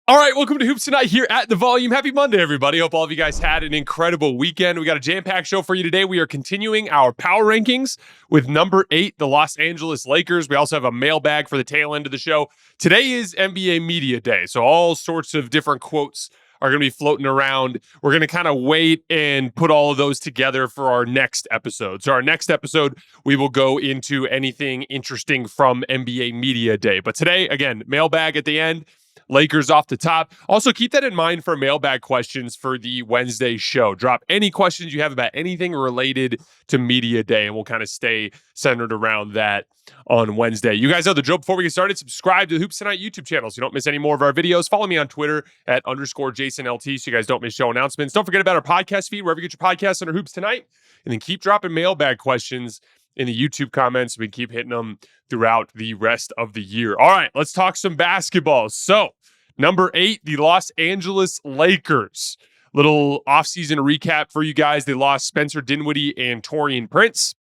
All right, welcome to Hoops Tonight here at The Volume. Happy Monday, everybody. Hope all of you guys had an incredible weekend. We got a jam-packed show for you today. We are continuing our power rankings with number 8, the Los Angeles Lakers. We also have a mailbag for the tail end of the show. Today is NBA Media Day, so all sorts of different quotes are going to be floating around. We're going to kind of wait and put all of those together for our next episode. So our next episode, we will go into anything interesting from NBA Media Day. But today, again, mailbag at the end. Lakers off the top. Also, keep that in mind for mailbag questions for the Wednesday show. Drop any questions you have about anything related to Media Day, and we'll kind of stay centered around that on Wednesday. You guys know the drill. Before we get started, subscribe to the Hoops Tonight YouTube channel so you don't miss any more of our videos. Follow me on Twitter at _JasonLT so you guys don't miss show announcements. Don't forget about our podcast feed, wherever you get your podcasts under Hoops Tonight. And then keep dropping mailbag questions in the YouTube comments. We keep hitting them throughout the rest of the year. All right, let's talk some basketball. So, number 8, the Los Angeles Lakers. Little offseason recap for you guys. They lost Spencer Dinwiddie and Taurean Prince.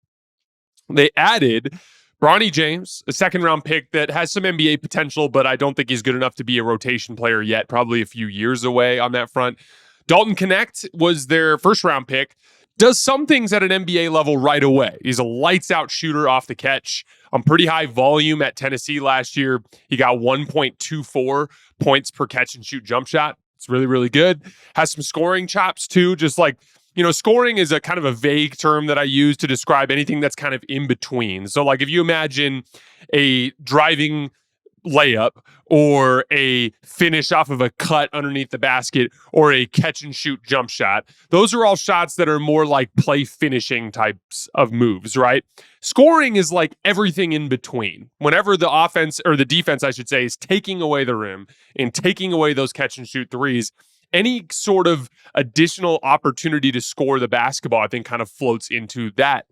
They added Bronny James, a second-round pick that has some NBA potential, but I don't think he's good enough to be a rotation player yet. Probably a few years away on that front. Dalton Knecht was their first-round pick. Does some things at an NBA level right away. He's a lights-out shooter off the catch. On pretty high volume at Tennessee last year. He got 1.24 points per catch-and-shoot jump shot. It's really, really good. Has some scoring chops, too. Just like, scoring is a kind of a vague term that I use to describe anything that's kind of in between. So, like, if you imagine a driving layup or a finish off of a cut underneath the basket or a catch and shoot jump shot. Those are all shots that are more like play finishing types of moves, right? Scoring is like everything in between. Whenever the offense or the defense, I should say, is taking away the rim and taking away those catch and shoot threes, any sort of additional opportunity to score the basketball, I think kind of floats into that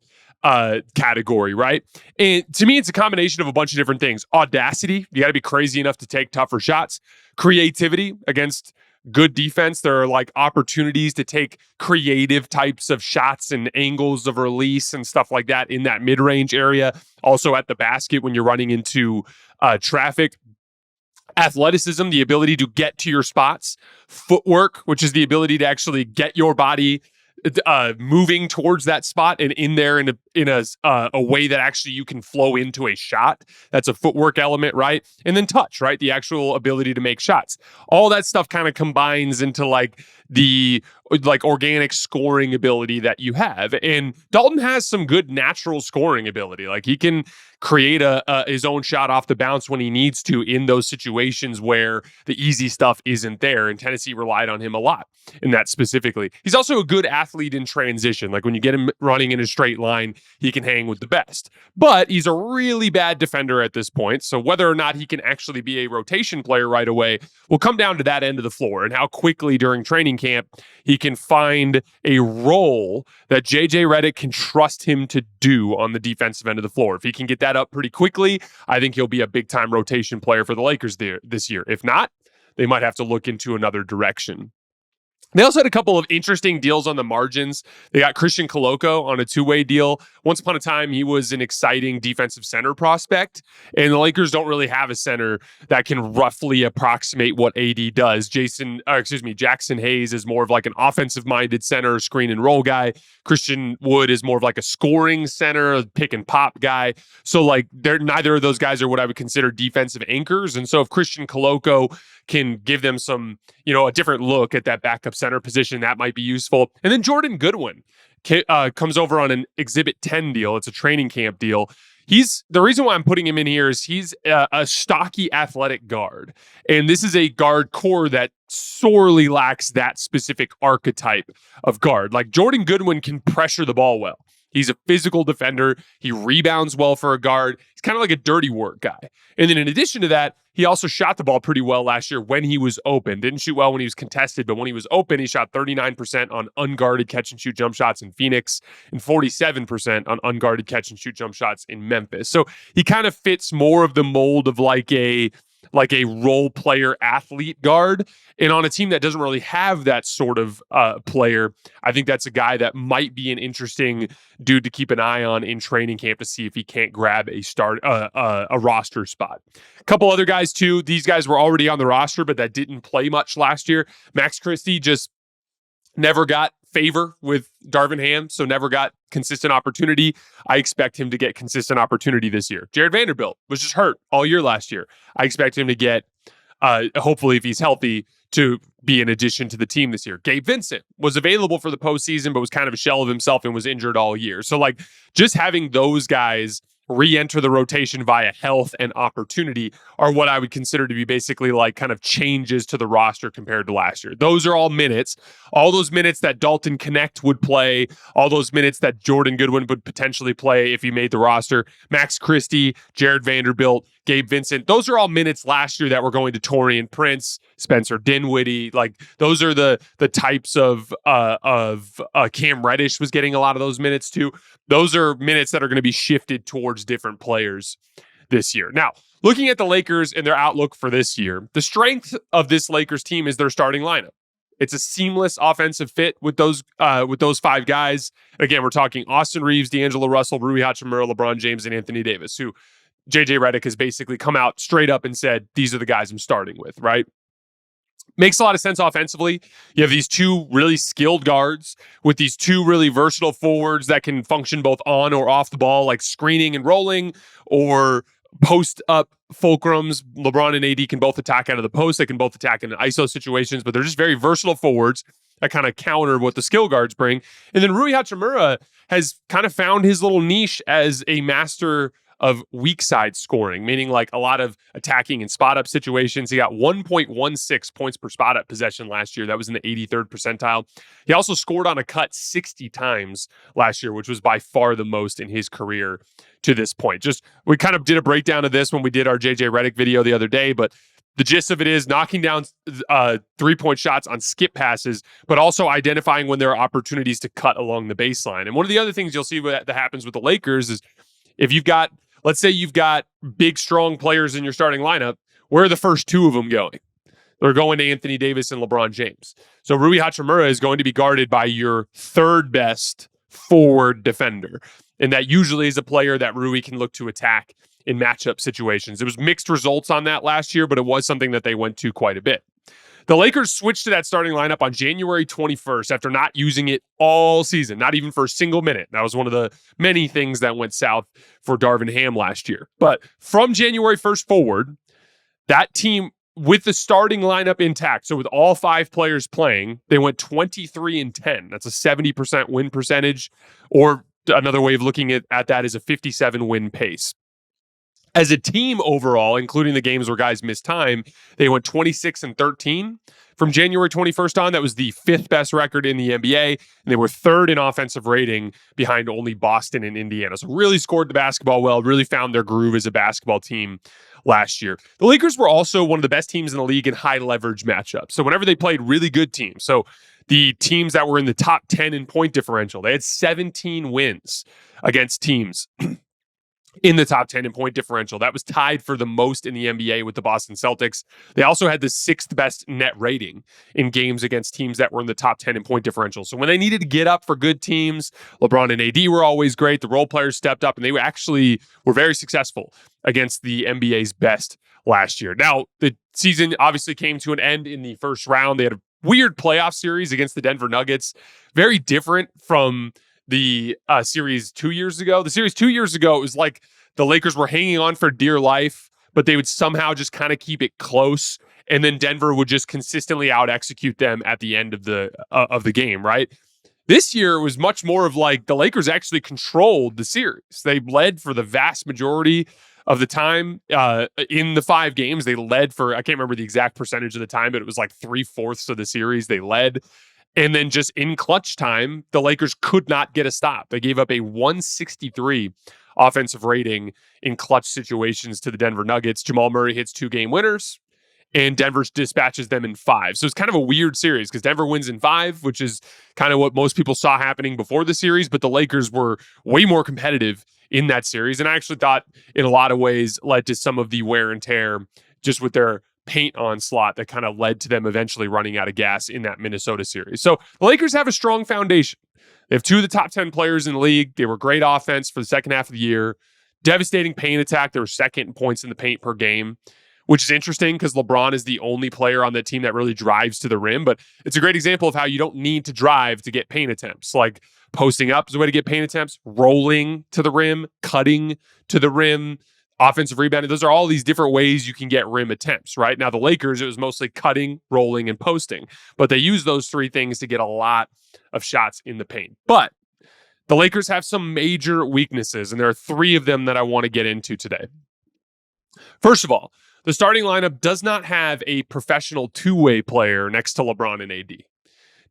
category, right? And to me, it's a combination of a bunch of different things. Audacity, you got to be crazy enough to take tougher shots. Creativity against good defense. There are like opportunities to take creative types of shots and angles of release and stuff like that in that mid-range area. Also at the basket when you're running into traffic. Athleticism, the ability to get to your spots. Footwork, which is the ability to actually get your body moving towards that spot and in there in a way that actually you can flow into a shot. That's a footwork element, right? And then touch, right? The actual ability to make shots. All that stuff kind of combines into like the organic scoring ability that you have. And Dalton has some good natural scoring ability. Like he can create his own shot off the bounce when he needs to in those situations where the easy stuff isn't there. And Tennessee relied on him a lot in that specifically. He's also a good athlete in transition. Like when you get him running in a straight line, he can hang with the best. But he's a really bad defender at this point. So whether or not he can actually be a rotation player right away will come down to that end of the floor and how quickly during training camp he can find a role that JJ Redick can trust him to do on the defensive end of the floor. If he can get that up pretty quickly, I think he'll be a big-time rotation player for the Lakers this year. If not, they might have to look into another direction. They also had a couple of interesting deals on the margins. They got Christian Koloko on a 2-way deal. Once upon a time, he was an exciting defensive center prospect, and the Lakers don't really have a center that can roughly approximate what AD does. Jackson Hayes is more of like an offensive-minded center, screen and roll guy. Christian Wood is more of like a scoring center, a pick and pop guy. So like neither of those guys are what I would consider defensive anchors. And so if Christian Koloko can give them some, a different look at that backup center position, that might be useful. And then Jordan Goodwin comes over on an Exhibit 10 deal. It's a training camp deal. The reason why I'm putting him in here is he's a stocky athletic guard. And this is a guard core that sorely lacks that specific archetype of guard. Like Jordan Goodwin can pressure the ball well. He's a physical defender. He rebounds well for a guard. He's kind of like a dirty work guy. And then in addition to that, he also shot the ball pretty well last year when he was open. Didn't shoot well when he was contested, but when he was open, he shot 39% on unguarded catch-and-shoot jump shots in Phoenix and 47% on unguarded catch-and-shoot jump shots in Memphis. So he kind of fits more of the mold of like a like a role player athlete guard. And on a team that doesn't really have that sort of player, I think that's a guy that might be an interesting dude to keep an eye on in training camp to see if he can't grab a roster spot. A couple other guys too. These guys were already on the roster, but that didn't play much last year. Max Christie just never got favor with Darvin Ham, so never got consistent opportunity. I expect him to get consistent opportunity this year. Jared Vanderbilt was just hurt all year last year. I expect him to get, hopefully if he's healthy, to be an addition to the team this year. Gabe Vincent was available for the postseason, but was kind of a shell of himself and was injured all year. So like just having those guys re-enter the rotation via health and opportunity are what I would consider to be basically like kind of changes to the roster compared to last year. Those are all minutes. All those minutes that Dalton Connect would play, all those minutes that Jordan Goodwin would potentially play if he made the roster, Max Christie, Jared Vanderbilt, Gabe Vincent, those are all minutes last year that were going to Taurean Prince, Spencer Dinwiddie. Like those are the types of Cam Reddish was getting a lot of those minutes too. Those are minutes that are going to be shifted towards different players this year. Now, looking at the Lakers and their outlook for this year, the strength of this Lakers team is their starting lineup. It's a seamless offensive fit with those five guys. Again, we're talking Austin Reeves, D'Angelo Russell, Rui Hachimura, LeBron James, and Anthony Davis, who JJ Redick has basically come out straight up and said, these are the guys I'm starting with, right? Makes a lot of sense offensively. You have these two really skilled guards with these two really versatile forwards that can function both on or off the ball, like screening and rolling or post up fulcrums. LeBron and AD can both attack out of the post. They can both attack in ISO situations, but they're just very versatile forwards that kind of counter what the skill guards bring. And then Rui Hachimura has kind of found his little niche as a master of weak side scoring, meaning like a lot of attacking and spot up situations. He got 1.16 points per spot up possession last year. That was in the 83rd percentile. He also scored on a cut 60 times last year, which was by far the most in his career to this point. Just, we kind of did a breakdown of this when we did our JJ Redick video the other day, but the gist of it is knocking down 3-point shots on skip passes, but also identifying when there are opportunities to cut along the baseline. And one of the other things you'll see that happens with the Lakers is if you've got, let's say you've got big, strong players in your starting lineup, where are the first two of them going? They're going to Anthony Davis and LeBron James. So Rui Hachimura is going to be guarded by your third best forward defender. And that usually is a player that Rui can look to attack in matchup situations. It was mixed results on that last year, but it was something that they went to quite a bit. The Lakers switched to that starting lineup on January 21st after not using it all season, not even for a single minute. That was one of the many things that went south for Darvin Ham last year. But from January 1st forward, that team with the starting lineup intact, so with all five players playing, they went 23-10. That's a 70% win percentage, or another way of looking at that is a 57 win pace. As a team overall, including the games where guys missed time, they went 26-13 from January 21st on. That was the fifth best record in the NBA, and they were third in offensive rating behind only Boston and Indiana. So really scored the basketball well, really found their groove as a basketball team last year. The Lakers were also one of the best teams in the league in high leverage matchups. So whenever they played really good teams, so the teams that were in the top 10 in point differential, they had 17 wins against teams in the top 10 in point differential. That was tied for the most in the NBA with the Boston Celtics. They also had the sixth best net rating in games against teams that were in the top 10 in point differential. So when they needed to get up for good teams, LeBron and AD were always great. The role players stepped up, and they actually were very successful against the NBA's best last year. Now, the season obviously came to an end in the first round. They had a weird playoff series against the Denver Nuggets. Very different from the series 2 years ago. The series 2 years ago, it was like the Lakers were hanging on for dear life, but they would somehow just kind of keep it close, and then Denver would just consistently out-execute them at the end of the game, right? This year was much more of like the Lakers actually controlled the series. They led for the vast majority of the time in the 5 games. They led for, I can't remember the exact percentage of the time, but it was like 3/4 of the series they led. And then just in clutch time, the Lakers could not get a stop. They gave up a 163 offensive rating in clutch situations to the Denver Nuggets. Jamal Murray hits 2 game winners, and Denver dispatches them in 5. So it's kind of a weird series because Denver wins in 5, which is kind of what most people saw happening before the series, but the Lakers were way more competitive in that series. And I actually thought in a lot of ways led to some of the wear and tear just with their paint onslaught that kind of led to them eventually running out of gas in that Minnesota series. So the Lakers have a strong foundation. They have 2 of the top 10 players in the league. They were great offense for the second half of the year. Devastating paint attack. They were second in points in the paint per game, which is interesting because LeBron is the only player on that team that really drives to the rim. But it's a great example of how you don't need to drive to get paint attempts. Like posting up is a way to get paint attempts, rolling to the rim, cutting to the rim, offensive rebounding. Those are all these different ways you can get rim attempts, right? Now, the Lakers, it was mostly cutting, rolling, and posting. But they use those 3 things to get a lot of shots in the paint. But the Lakers have some major weaknesses, and there are 3 of them that I want to get into today. First of all, the starting lineup does not have a professional 2-way player next to LeBron and AD.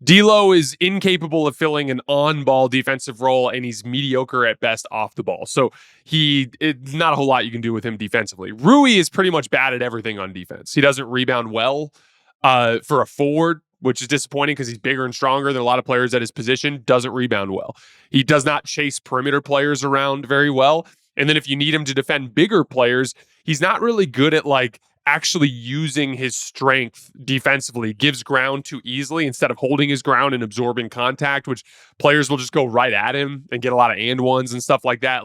D'Lo is incapable of filling an on-ball defensive role, and he's mediocre at best off the ball. So not a whole lot you can do with him defensively. Rui is pretty much bad at everything on defense. He doesn't rebound well for a forward, which is disappointing because he's bigger and stronger than a lot of players at his position. Doesn't rebound well. He does not chase perimeter players around very well. And then if you need him to defend bigger players, he's not really good at actually using his strength defensively. Gives ground too easily instead of holding his ground and absorbing contact, which players will just go right at him and get a lot of and ones and stuff like that.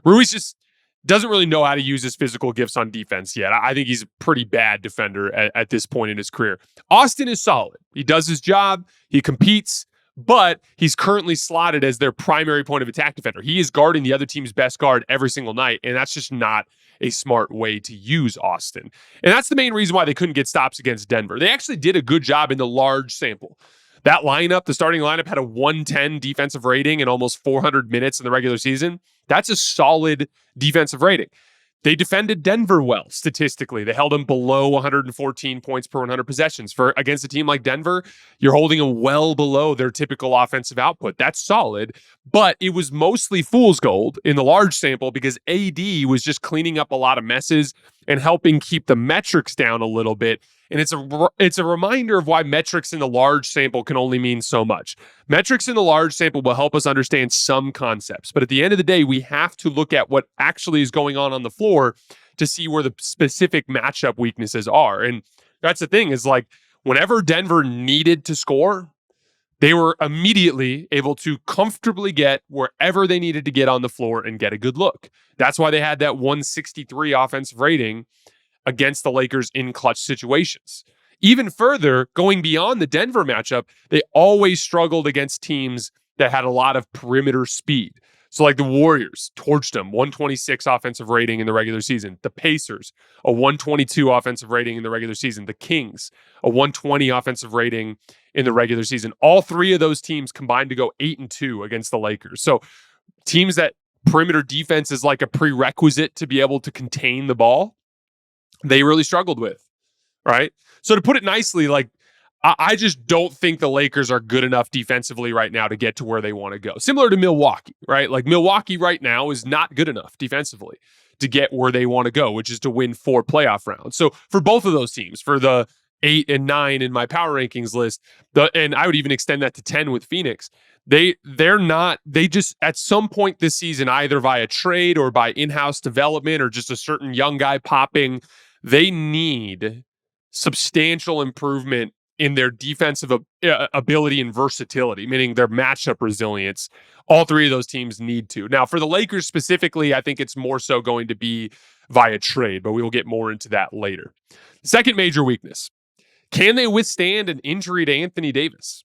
Ruiz just doesn't really know how to use his physical gifts on defense yet. I think he's a pretty bad defender at this point in his career. Austin is solid. He does his job. He competes, but he's currently slotted as their primary point of attack defender. He is guarding the other team's best guard every single night, and that's just not a smart way to use Austin. And that's the main reason why they couldn't get stops against Denver. They actually did a good job in the large sample. That lineup, the starting lineup, had a 110 defensive rating and almost 400 minutes in the regular season. That's a solid defensive rating. They defended Denver well statistically. They held them below 114 points per 100 possessions. Against a team like Denver, you're holding them well below their typical offensive output. That's solid, but it was mostly fool's gold in the large sample because AD was just cleaning up a lot of messes and helping keep the metrics down a little bit. And it's a reminder of why metrics in the large sample can only mean so much. Metrics in the large sample will help us understand some concepts, but at the end of the day, we have to look at what actually is going on the floor to see where the specific matchup weaknesses are. And that's the thing is whenever Denver needed to score, they were immediately able to comfortably get wherever they needed to get on the floor and get a good look. That's why they had that 163 offensive rating against the Lakers in clutch situations. Even further, going beyond the Denver matchup, they always struggled against teams that had a lot of perimeter speed. So the Warriors torched them, 126 offensive rating in the regular season. The Pacers, a 122 offensive rating in the regular season. The Kings, a 120 offensive rating in the regular season. All 3 of those teams combined to go 8-2 against the Lakers. So teams that perimeter defense is like a prerequisite to be able to contain the ball, they really struggled with, right? So to put it nicely, I just don't think the Lakers are good enough defensively right now to get to where they want to go. Similar to Milwaukee, right? Milwaukee right now is not good enough defensively to get where they want to go, which is to win 4 playoff rounds. So for both of those teams, for the 8 and 9 in my power rankings list, and I would even extend that to 10 with Phoenix, they just at some point this season, either via trade or by in-house development or just a certain young guy popping, they need substantial improvement in their defensive ability and versatility, meaning their matchup resilience. All 3 of those teams need to. Now, for the Lakers specifically, I think it's more so going to be via trade, but we will get more into that later. Second major weakness. Can they withstand an injury to Anthony Davis?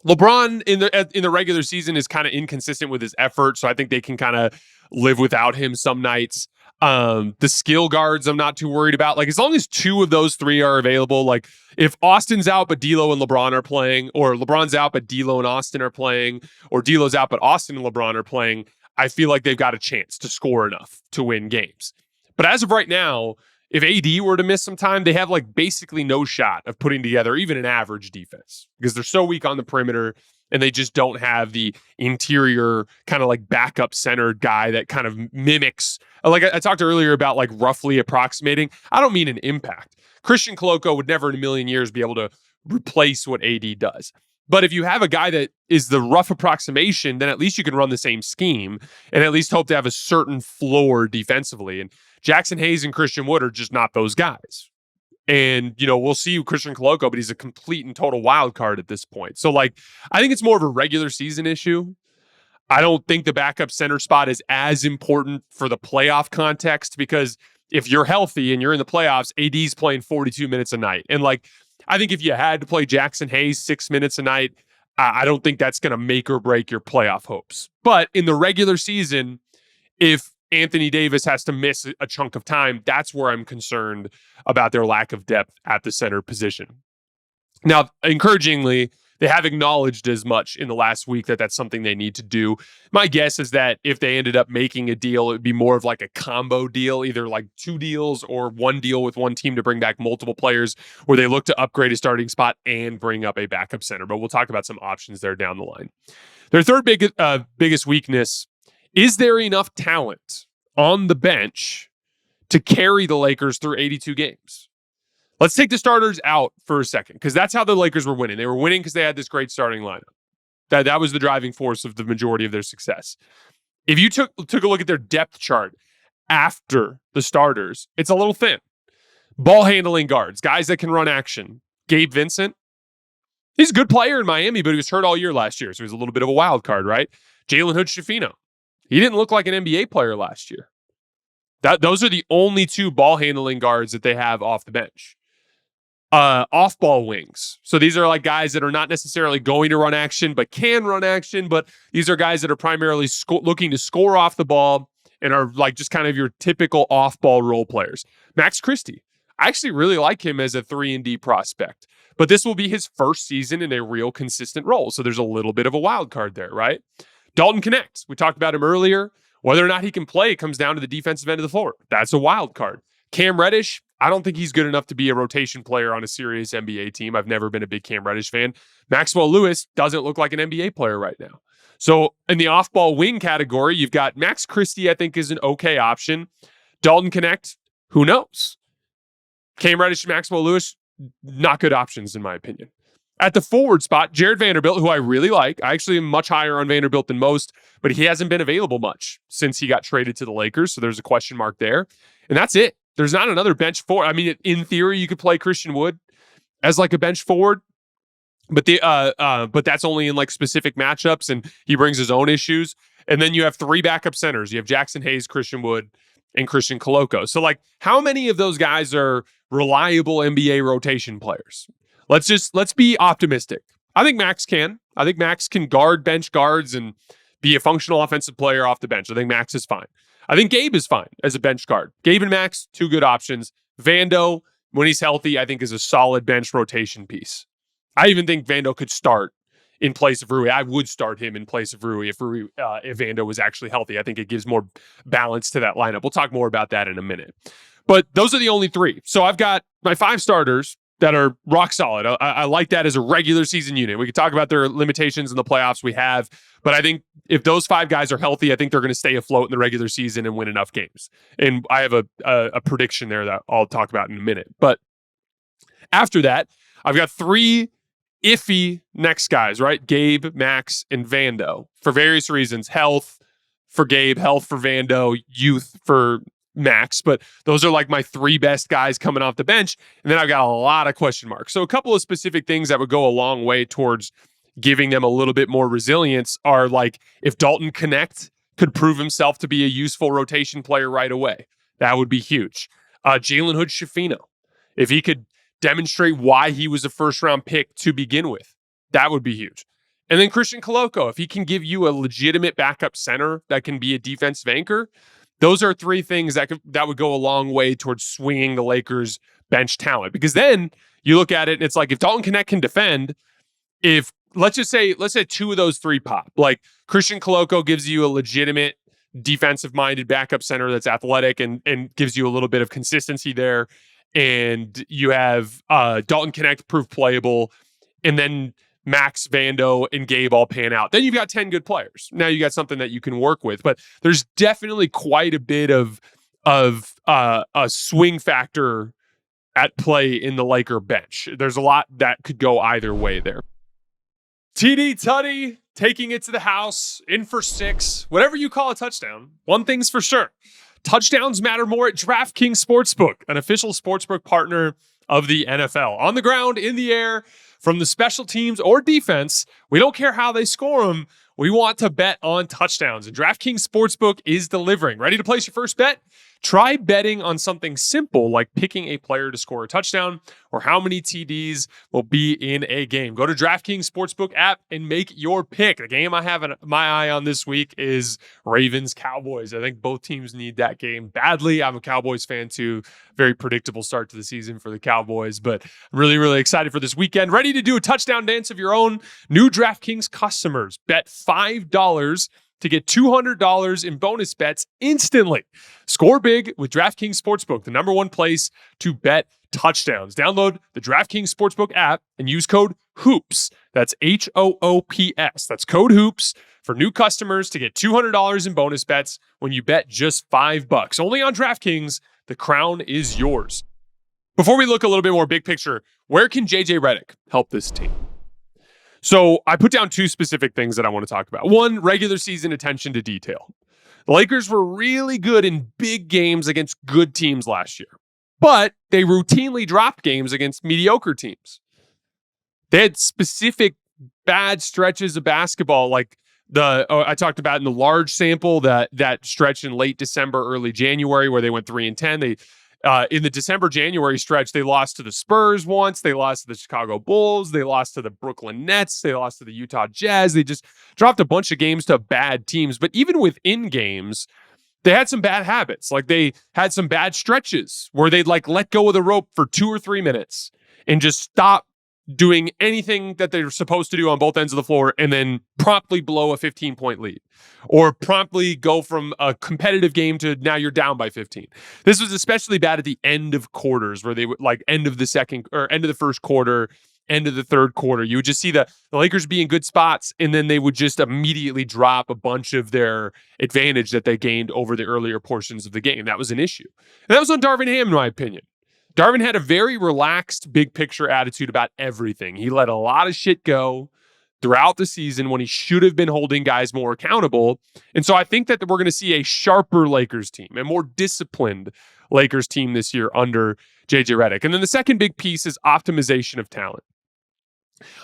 LeBron in the regular season is kind of inconsistent with his effort, so I think they can kind of live without him some nights. The skill guards, I'm not too worried about. As long as 2 of those 3 are available, if Austin's out but D'Lo and LeBron are playing, or LeBron's out but D'Lo and Austin are playing, or D'Lo's out but Austin and LeBron are playing, I feel like they've got a chance to score enough to win games. But as of right now, if AD were to miss some time, they have basically no shot of putting together even an average defense because they're so weak on the perimeter and they just don't have the interior kind of backup centered guy that kind of mimics. I talked earlier about roughly approximating. I don't mean an impact. Christian Koloko would never in a million years be able to replace what AD does. But if you have a guy that is the rough approximation, then at least you can run the same scheme and at least hope to have a certain floor defensively. And Jackson Hayes and Christian Wood are just not those guys. And, we'll see Christian Coloco, but he's a complete and total wild card at this point. So, I think it's more of a regular season issue. I don't think the backup center spot is as important for the playoff context, because if you're healthy and you're in the playoffs, AD's playing 42 minutes a night. And I think if you had to play Jackson Hayes 6 minutes a night, I don't think that's going to make or break your playoff hopes. But in the regular season, if Anthony Davis has to miss a chunk of time, that's where I'm concerned about their lack of depth at the center position. Now, encouragingly, they have acknowledged as much in the last week that that's something they need to do. My guess is that if they ended up making a deal, it would be more of a combo deal, either 2 deals or 1 deal with one team to bring back multiple players, where they look to upgrade a starting spot and bring up a backup center. But we'll talk about some options there down the line. Their third biggest weakness: is there enough talent on the bench to carry the Lakers through 82 games? Let's take the starters out for a second, because that's how the Lakers were winning. They were winning because they had this great starting lineup. That was the driving force of the majority of their success. If you took a look at their depth chart after the starters, it's a little thin. Ball handling guards, guys that can run action. Gabe Vincent, he's a good player in Miami, but he was hurt all year last year, so he's a little bit of a wild card, right? Jalen Hood-Schifino, he didn't look like an NBA player last year. Those are the only 2 ball handling guards that they have off the bench. Off-ball wings. So these are guys that are not necessarily going to run action, but can run action. But these are guys that are primarily looking to score off the ball and are just kind of your typical off-ball role players. Max Christie, I actually really like him as a 3-and-D prospect, but this will be his first season in a real consistent role. So there's a little bit of a wild card there, right? Dalton Connect, we talked about him earlier. Whether or not he can play comes down to the defensive end of the floor. That's a wild card. Cam Reddish, I don't think he's good enough to be a rotation player on a serious NBA team. I've never been a big Cam Reddish fan. Maxwell Lewis doesn't look like an NBA player right now. So in the off-ball wing category, you've got Max Christie, I think, is an okay option. Dalton Connect, who knows? Cam Reddish and Maxwell Lewis, not good options in my opinion. At the forward spot, Jared Vanderbilt, who I really like. I actually am much higher on Vanderbilt than most, but he hasn't been available much since he got traded to the Lakers, so there's a question mark there. And that's it. There's not another bench forward. I mean, in theory, you could play Christian Wood as a bench forward, but that's only in specific matchups, and he brings his own issues. And then you have 3 backup centers. You have Jackson Hayes, Christian Wood, and Christian Coloco. So how many of those guys are reliable NBA rotation players? Let's be optimistic. I think Max can. I think Max can guard bench guards and be a functional offensive player off the bench. I think Max is fine. I think Gabe is fine as a bench guard. Gabe and Max, 2 good options. Vando, when he's healthy, I think is a solid bench rotation piece. I even think Vando could start in place of Rui. I would start him in place of Rui if Vando was actually healthy. I think it gives more balance to that lineup. We'll talk more about that in a minute. But those are the only 3. So I've got my 5 starters that are rock solid. I like that as a regular season unit. We could talk about their limitations in the playoffs we have, but I think if those 5 guys are healthy, I think they're going to stay afloat in the regular season and win enough games. And I have a prediction there that I'll talk about in a minute. But after that, I've got 3 iffy next guys, right? Gabe, Max, and Vando for various reasons. Health for Gabe, health for Vando, youth for Max, but those are my 3 best guys coming off the bench. And then I've got a lot of question marks. So a couple of specific things that would go a long way towards giving them a little bit more resilience are if Dalton Connect could prove himself to be a useful rotation player right away, that would be huge. Jalen Hood-Schifino, if he could demonstrate why he was a first-round pick to begin with, that would be huge. And then Christian Coloco, if he can give you a legitimate backup center that can be a defensive anchor, those are 3 things that would go a long way towards swinging the Lakers' bench talent. Because then you look at it and it's if Dalton Connect can defend, if let's say 2 of those 3 pop, Christian Coloco gives you a legitimate defensive-minded backup center that's athletic and gives you a little bit of consistency there, and you have Dalton Connect prove playable, and then Max, Vando, and Gabe all pan out, then you've got 10 good players. Now you got something that you can work with, but there's definitely quite a bit of a swing factor at play in the Laker bench. There's a lot that could go either way there. TD Tutty taking it to the house, in for 6, whatever you call a touchdown. One thing's for sure. Touchdowns matter more at DraftKings Sportsbook, an official sportsbook partner of the NFL. On the ground, in the air, from the special teams or defense, we don't care how they score them. We want to bet on touchdowns, and DraftKings Sportsbook is delivering. Ready to place your first bet? Try betting on something simple like picking a player to score a touchdown or how many TDs will be in a game. Go to DraftKings Sportsbook app and make your pick. The game I have my eye on this week is Ravens-Cowboys. I think both teams need that game badly. I'm a Cowboys fan too. Very predictable start to the season for the Cowboys, but I'm really, really excited for this weekend. Ready to do a touchdown dance of your own? New DraftKings customers bet $5 to get $200 in bonus bets instantly. Score big with DraftKings Sportsbook, the number one place to bet touchdowns. Download the DraftKings Sportsbook app and use code HOOPS. That's HOOPS. That's code HOOPS for new customers to get $200 in bonus bets when you bet just $5. Only on DraftKings. The crown is yours. Before we look a little bit more big picture, where can JJ Redick help this team? So I put down two specific things that I want to talk about. One, regular season attention to detail. The Lakers were really good in big games against good teams last year, but they routinely dropped games against mediocre teams. They had specific bad stretches of basketball, like I talked about in the large sample, that stretch in late December, early January, where they went 3-10. They in the December-January stretch, they lost to the Spurs once. They lost to the Chicago Bulls. They lost to the Brooklyn Nets. They lost to the Utah Jazz. They just dropped a bunch of games to bad teams. But even within games, they had some bad habits. Like they had some bad stretches where they'd let go of the rope for 2 or 3 minutes and just stop doing anything that they're supposed to do on both ends of the floor and then promptly blow a 15-point lead or promptly go from a competitive game to now you're down by 15. This was especially bad at the end of quarters where they would end of the second or end of the first quarter, end of the third quarter. You would just see the Lakers be in good spots and then they would just immediately drop a bunch of their advantage that they gained over the earlier portions of the game. That was an issue. And that was on Darvin Ham, in my opinion. Darvin had a very relaxed, big picture attitude about everything. He let a lot of shit go throughout the season when he should have been holding guys more accountable. And so I think that we're going to see a sharper Lakers team, a more disciplined Lakers team this year under JJ Redick. And then the second big piece is optimization of talent.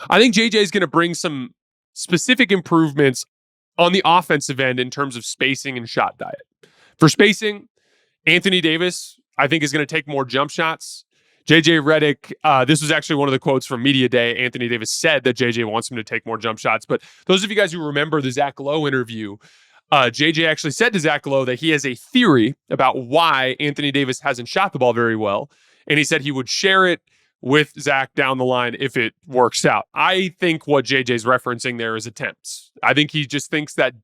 I think JJ is going to bring some specific improvements on the offensive end in terms of spacing and shot diet. For spacing, Anthony Davis, I think, is going to take more jump shots. JJ Redick, this was actually one of the quotes from Media Day. Anthony Davis said that JJ wants him to take more jump shots. But those of you guys who remember the Zach Lowe interview, JJ actually said to Zach Lowe that he has a theory about why Anthony Davis hasn't shot the ball very well. And he said he would share it with Zach down the line if it works out. I think what JJ's referencing there is attempts. I think he just thinks that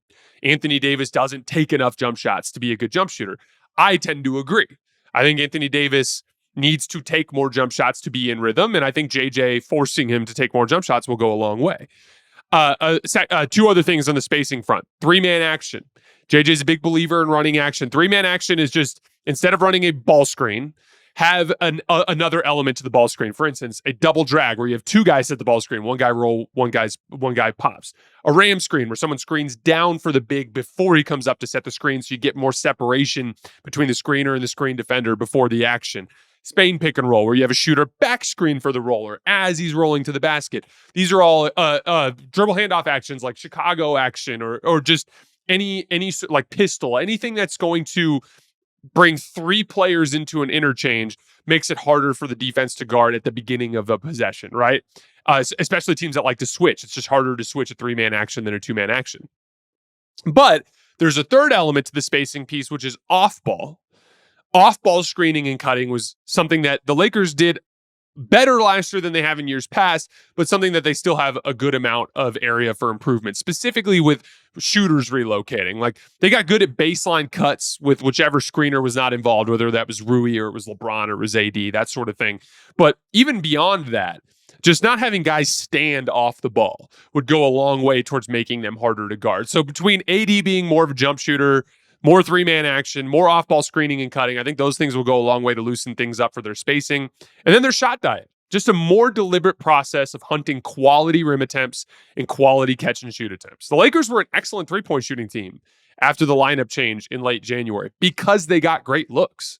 Anthony Davis doesn't take enough jump shots to be a good jump shooter. I tend to agree. I think Anthony Davis needs to take more jump shots to be in rhythm, and I think JJ forcing him to take more jump shots will go a long way. Two other things on the spacing front. 3-man action. JJ's a big believer in running action. 3-man action is just, instead of running a ball screen, have another element to the ball screen. For instance, a double drag where you have 2 guys at the ball screen. One guy roll, one guy pops. A ram screen where someone screens down for the big before he comes up to set the screen, so you get more separation between the screener and the screen defender before the action. Spain pick and roll where you have a shooter back screen for the roller as he's rolling to the basket. These are all dribble handoff actions like Chicago action or just any like pistol, anything that's going to bring 3 players into an interchange makes it harder for the defense to guard at the beginning of a possession, right? Especially teams that like to switch. It's just harder to switch a 3-man action than a 2-man action. But there's a third element to the spacing piece, which is off-ball. Off-ball screening and cutting was something that the Lakers did better last year than they have in years past, but something that they still have a good amount of area for improvement, specifically with shooters relocating. Like, they got good at baseline cuts with whichever screener was not involved, whether that was Rui or it was LeBron or it was AD, that sort of thing. But even beyond that, just not having guys stand off the ball would go a long way towards making them harder to guard. So between AD being more of a jump shooter, more 3-man action, more off-ball screening and cutting, I think those things will go a long way to loosen things up for their spacing. And then their shot diet. Just a more deliberate process of hunting quality rim attempts and quality catch and shoot attempts. The Lakers were an excellent three-point shooting team after the lineup change in late January because they got great looks.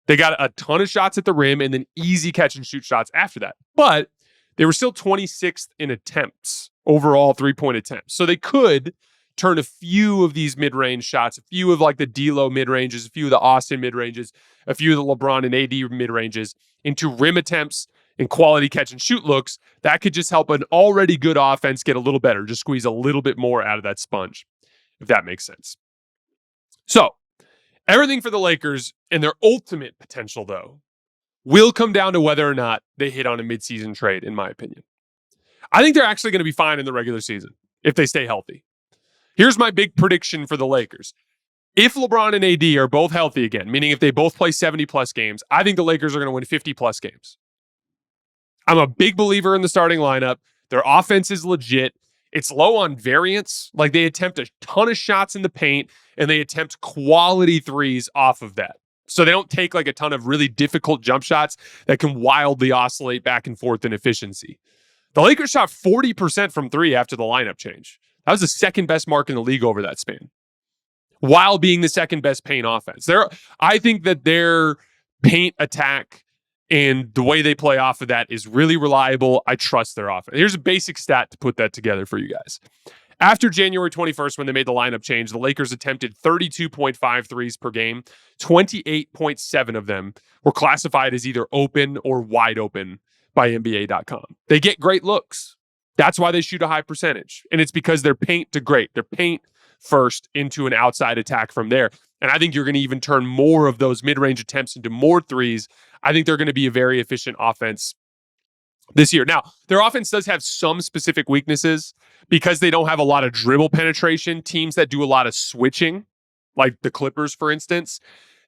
They got a ton of shots at the rim and then easy catch and shoot shots after that. But they were still 26th in attempts, overall three-point attempts. So they could turn a few of these mid-range shots, a few of like the D'Lo mid-ranges, a few of the Austin mid-ranges, a few of the LeBron and AD mid-ranges into rim attempts and quality catch and shoot looks. That could just help an already good offense get a little better, just squeeze a little bit more out of that sponge, if that makes sense. So everything for the Lakers and their ultimate potential, though, will come down to whether or not they hit on a midseason trade, in my opinion. I think they're actually going to be fine in the regular season if they stay healthy. Here's my big prediction for the Lakers. If LeBron and AD are both healthy again, meaning if they both play 70-plus games, I think the Lakers are going to win 50-plus games. I'm a big believer in the starting lineup. Their offense is legit. It's low on variance. Like, they attempt a ton of shots in the paint, and they attempt quality threes off of that. So they don't take like a ton of really difficult jump shots that can wildly oscillate back and forth in efficiency. The Lakers shot 40% from three after the lineup change. That was the second best mark in the league over that span, while being the second best paint offense. I think that their paint attack and the way they play off of that is really reliable. I trust their offense. Here's a basic stat to put that together for you guys. After January 21st, when they made the lineup change, the Lakers attempted 32.5 threes per game. 28.7 of them were classified as either open or wide open by NBA.com. They get great looks. That's why they shoot a high percentage. And it's because they're paint to great. They're paint first into an outside attack from there. And I think you're going to even turn more of those mid-range attempts into more threes. I think they're going to be a very efficient offense this year. Now, their offense does have some specific weaknesses because they don't have a lot of dribble penetration. Teams that do a lot of switching, like the Clippers, for instance,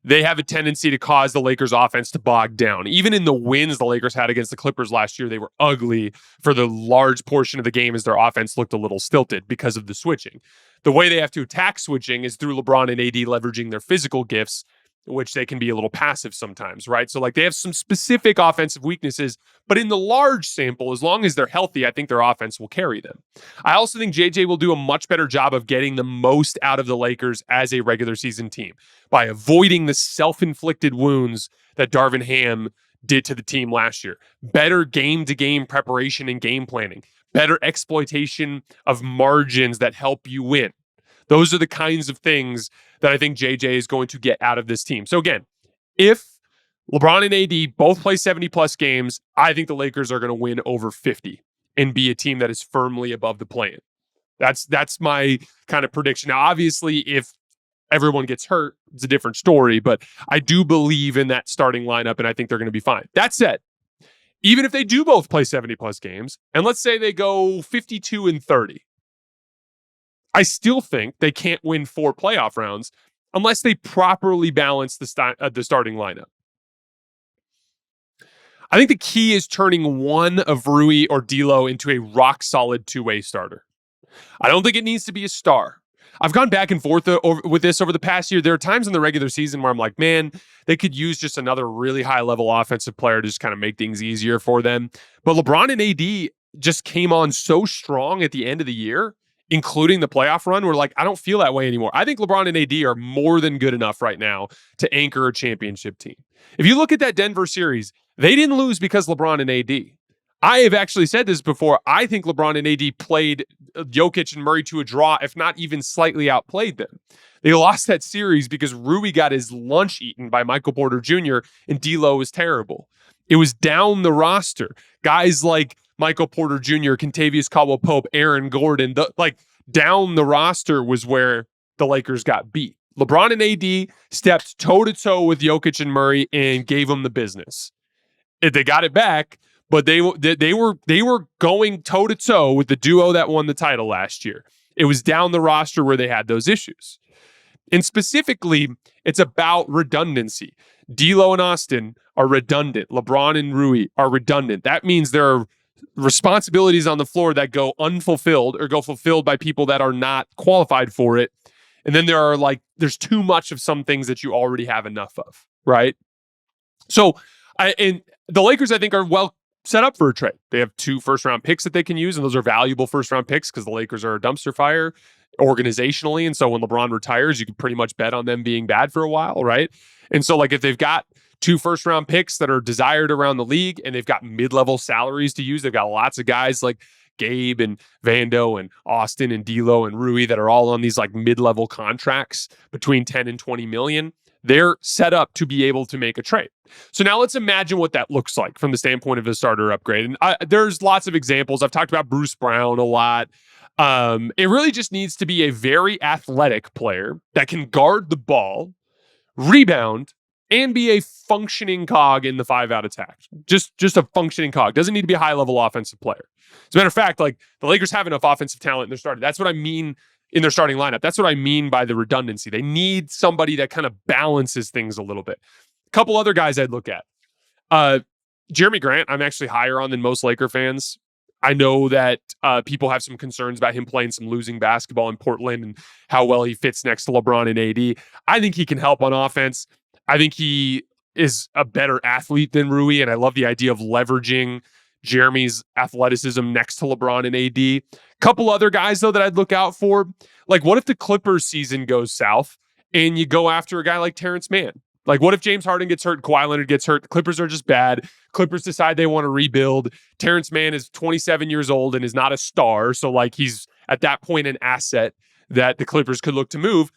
they have a tendency to cause the Lakers offense to bog down. Even in the wins the Lakers had against the Clippers last year, they were ugly for the large portion of the game as their offense looked a little stilted because of the switching. The way they have to attack switching is through LeBron and AD leveraging their physical gifts, which they can be a little passive sometimes, right? So like they have some specific offensive weaknesses, but in the large sample, as long as they're healthy, I think their offense will carry them. I also think JJ will do a much better job of getting the most out of the Lakers as a regular season team by avoiding the self-inflicted wounds that Darvin Ham did to the team last year. Better game-to-game preparation and game planning. Better exploitation of margins that help you win. Those are the kinds of things that I think JJ is going to get out of this team. So again, if LeBron and AD both play 70-plus games, I think the Lakers are going to win over 50 and be a team that is firmly above the play-in. That's my kind of prediction. Now, obviously, if everyone gets hurt, it's a different story, but I do believe in that starting lineup, and I think they're going to be fine. That said, even if they do both play 70-plus games, and let's say they go 52-30, I still think they can't win 4 playoff rounds unless they properly balance the starting lineup. I think the key is turning one of Rui or D'Lo into a rock-solid two-way starter. I don't think it needs to be a star. I've gone back and forth with this over the past year. There are times in the regular season where I'm like, man, they could use just another really high-level offensive player to just kind of make things easier for them. But LeBron and AD just came on so strong at the end of the year, including the playoff run, we're like, I don't feel that way anymore. I think LeBron and AD are more than good enough right now to anchor a championship team. If you look at that Denver series, they didn't lose because LeBron and AD. I have actually said this before. I think LeBron and AD played Jokic and Murray to a draw, if not even slightly outplayed them. They lost that series because Rui got his lunch eaten by Michael Porter Jr. and D'Lo was terrible. It was down the roster. Guys like Michael Porter Jr., Kentavious Caldwell-Pope, Aaron Gordon, down the roster was where the Lakers got beat. LeBron and AD stepped toe-to-toe with Jokic and Murray and gave them the business. They got it back, but they were going toe-to-toe with the duo that won the title last year. It was down the roster where they had those issues. And specifically, it's about redundancy. D'Lo and Austin are redundant. LeBron and Rui are redundant. That means there are responsibilities on the floor that go unfulfilled or go fulfilled by people that are not qualified for it. And then there's too much of some things that you already have enough of, right? So, and the Lakers, I think, are well set up for a trade. They have 2 first-round picks that they can use, and those are valuable first-round picks because the Lakers are a dumpster fire organizationally. And so when LeBron retires, you can pretty much bet on them being bad for a while, right? And so like if they've got 2 first-round picks that are desired around the league and they've got mid-level salaries to use, they've got lots of guys like Gabe and Vando and Austin and D'Lo and Rui that are all on these like mid-level contracts between 10 and 20 million. They're set up to be able to make a trade. So now let's imagine what that looks like from the standpoint of a starter upgrade. And there's lots of examples. I've talked about Bruce Brown a lot. It really just needs to be a very athletic player that can guard the ball, rebound, and be a functioning cog in the 5-out attack. Just a functioning cog. Doesn't need to be a high-level offensive player. As a matter of fact, like the Lakers have enough offensive talent in their starting. That's what I mean in their starting lineup. That's what I mean by the redundancy. They need somebody that kind of balances things a little bit. A couple other guys I'd look at. Jeremy Grant, I'm actually higher on than most Laker fans. I know that people have some concerns about him playing some losing basketball in Portland and how well he fits next to LeBron and AD. I think he can help on offense. I think he is a better athlete than Rui, and I love the idea of leveraging Jeremy's athleticism next to LeBron and AD. Couple other guys, though, that I'd look out for. Like, what if the Clippers season goes south and you go after a guy like Terrence Mann? Like, what if James Harden gets hurt, Kawhi Leonard gets hurt, the Clippers are just bad, Clippers decide they want to rebuild, Terrence Mann is 27 years old and is not a star, so, like, he's, at that point, an asset that the Clippers could look to move.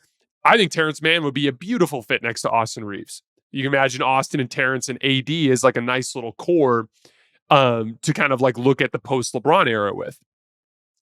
I think Terrence Mann would be a beautiful fit next to Austin Reeves. You can imagine Austin and Terrence and AD as, like, a nice little core to kind of, like, look at the post-LeBron era with.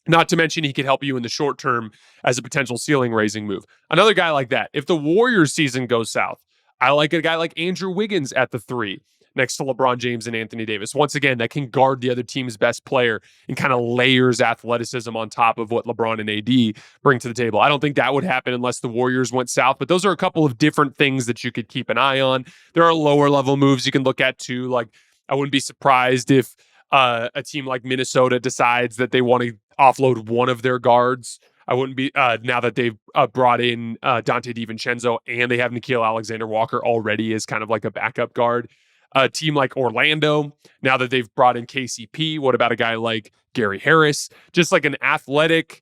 Not to mention he could help you in the short term as a potential ceiling-raising move. Another guy like that, if the Warriors season goes south, I like a guy like Andrew Wiggins at the 3 next to LeBron James and Anthony Davis. Once again, that can guard the other team's best player and kind of layers athleticism on top of what LeBron and AD bring to the table. I don't think that would happen unless the Warriors went south, but those are a couple of different things that you could keep an eye on. There are lower level moves you can look at too. Like, I wouldn't be surprised if a team like Minnesota decides that they want to offload one of their guards. I wouldn't be, now that they've brought in Dante DiVincenzo and they have Nickeil Alexander-Walker already as kind of like a backup guard. A team like Orlando, now that they've brought in KCP, what about a guy like Gary Harris? Just like an athletic,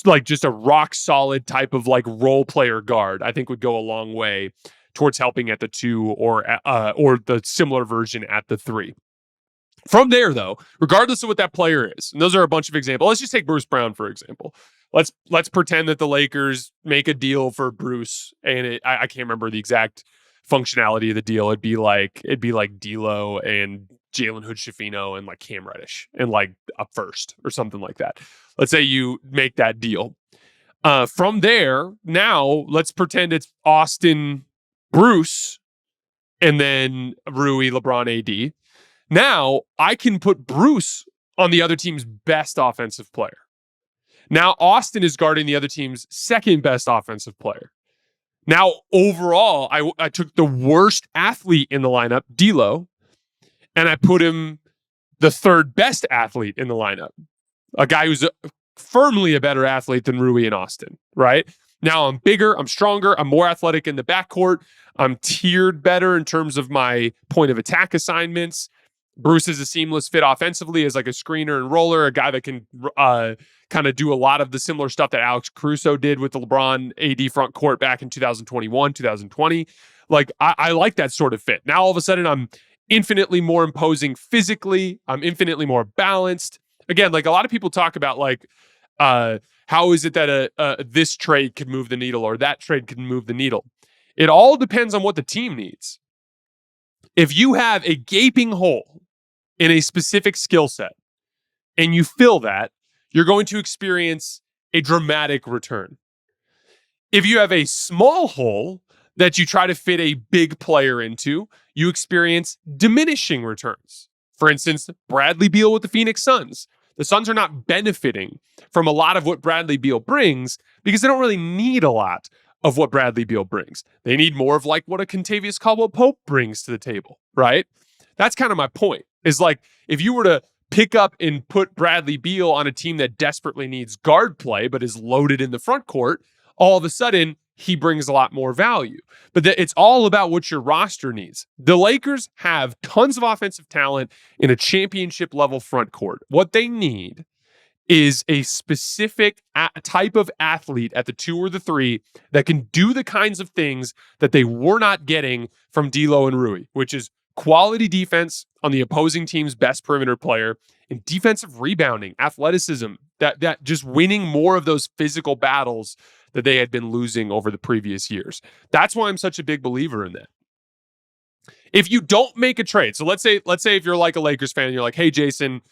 like just a rock solid type of like role player guard, I think would go a long way towards helping at the 2 or the similar version at the 3. From there, though, regardless of what that player is, and those are a bunch of examples. Let's just take Bruce Brown, for example. Let's pretend that the Lakers make a deal for Bruce, and I can't remember the exact functionality of the deal. It'd be like D'Lo and Jalen Hood-Schifino and like Cam Reddish and like a first or something like that. Let's say you make that deal. From there, now let's pretend it's Austin, Bruce, and then Rui, LeBron, AD. Now I can put Bruce on the other team's best offensive player. Now Austin is guarding the other team's second best offensive player. Now overall, I took the worst athlete in the lineup, D'Lo, and I put him the third best athlete in the lineup. A guy who's firmly a better athlete than Rui and Austin, right? Now I'm bigger, I'm stronger, I'm more athletic in the backcourt. I'm tiered better in terms of my point of attack assignments. Bruce is a seamless fit offensively as like a screener and roller, a guy that can kind of do a lot of the similar stuff that Alex Caruso did with the LeBron AD front court back in 2021, 2020. Like, I like that sort of fit. Now, all of a sudden, I'm infinitely more imposing physically. I'm infinitely more balanced. Again, like a lot of people talk about like, how is it that this trade could move the needle or that trade could move the needle? It all depends on what the team needs. If you have a gaping hole in a specific skill set and you fill that, you're going to experience a dramatic return. If you have a small hole that you try to fit a big player into, you experience diminishing returns. For instance, Bradley Beal with the Phoenix Suns. The Suns are not benefiting from a lot of what Bradley Beal brings because they don't really need a lot of what Bradley Beal brings. They need more of like what a Kentavious Caldwell-Pope brings to the table, right? That's kind of my point, is like if you were to pick up and put Bradley Beal on a team that desperately needs guard play but is loaded in the front court, all of a sudden he brings a lot more value. But it's all about what your roster needs. The Lakers have tons of offensive talent in a championship level front court. What they need is a specific type of athlete at the 2 or the 3 that can do the kinds of things that they were not getting from D'Lo and Rui, which is quality defense on the opposing team's best perimeter player and defensive rebounding, athleticism, that just winning more of those physical battles that they had been losing over the previous years. That's why I'm such a big believer in that. If you don't make a trade, so let's say if you're like a Lakers fan, and you're like, hey, Jason,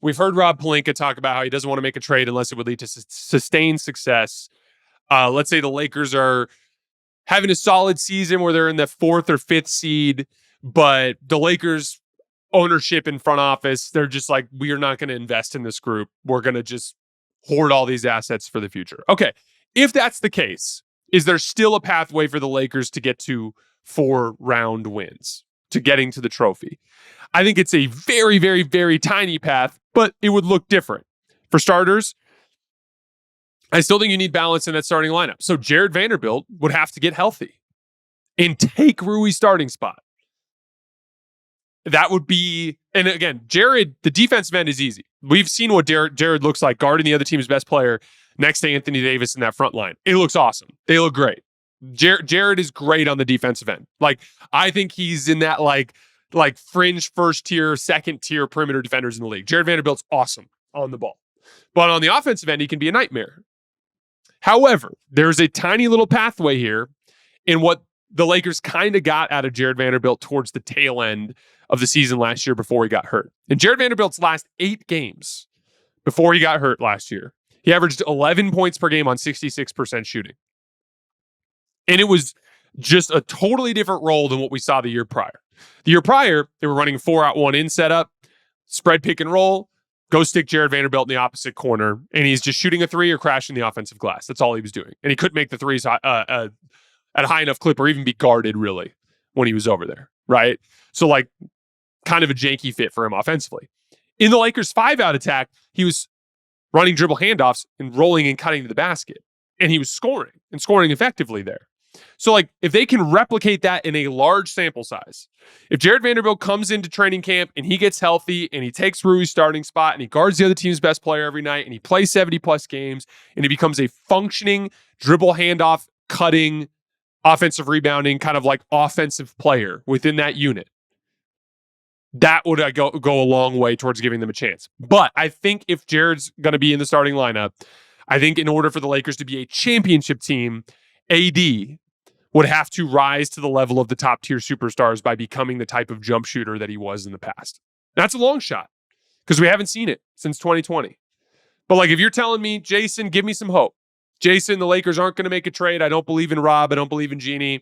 we've heard Rob Pelinka talk about how he doesn't want to make a trade unless it would lead to sustained success. Let's say the Lakers are having a solid season where they're in the 4th or 5th seed, but the Lakers ownership and front office, they're just like, we are not going to invest in this group. We're going to just hoard all these assets for the future. Okay. If that's the case, is there still a pathway for the Lakers to get to 4-round wins, to getting to the trophy? I think it's a very, very, very tiny path, but it would look different. For starters, I still think you need balance in that starting lineup. So Jared Vanderbilt would have to get healthy and take Rui's starting spot. That would be, and again, Jared, the defensive end is easy. We've seen what Jared looks like guarding the other team's best player next to Anthony Davis in that front line. It looks awesome. They look great. Jared is great on the defensive end. Like, I think he's in that like fringe first tier, second tier perimeter defenders in the league. Jared Vanderbilt's awesome on the ball. But on the offensive end, he can be a nightmare. However, there's a tiny little pathway here in what the Lakers kind of got out of Jared Vanderbilt towards the tail end of the season last year before he got hurt. In Jared Vanderbilt's last 8 games before he got hurt last year, he averaged 11 points per game on 66% shooting. And it was just a totally different role than what we saw the year prior. The year prior, they were running 4-out-1-in setup, spread pick and roll, go stick Jared Vanderbilt in the opposite corner, and he's just shooting a 3 or crashing the offensive glass. That's all he was doing. And he couldn't make the threes at a high enough clip or even be guarded, really, when he was over there, right? So, like, kind of a janky fit for him offensively. In the Lakers' 5-out attack, he was running dribble handoffs and rolling and cutting to the basket. And he was scoring effectively there. So, like, if they can replicate that in a large sample size, if Jared Vanderbilt comes into training camp and he gets healthy and he takes Rui's starting spot and he guards the other team's best player every night and he plays 70-plus games and he becomes a functioning dribble handoff, cutting, offensive rebounding, kind of like offensive player within that unit, that would go a long way towards giving them a chance. But I think if Jared's going to be in the starting lineup, I think in order for the Lakers to be a championship team, AD would have to rise to the level of the top tier superstars by becoming the type of jump shooter that he was in the past. That's a long shot because we haven't seen it since 2020. But like, if you're telling me, Jason, give me some hope. Jason, the Lakers aren't going to make a trade. I don't believe in Rob. I don't believe in Jeannie.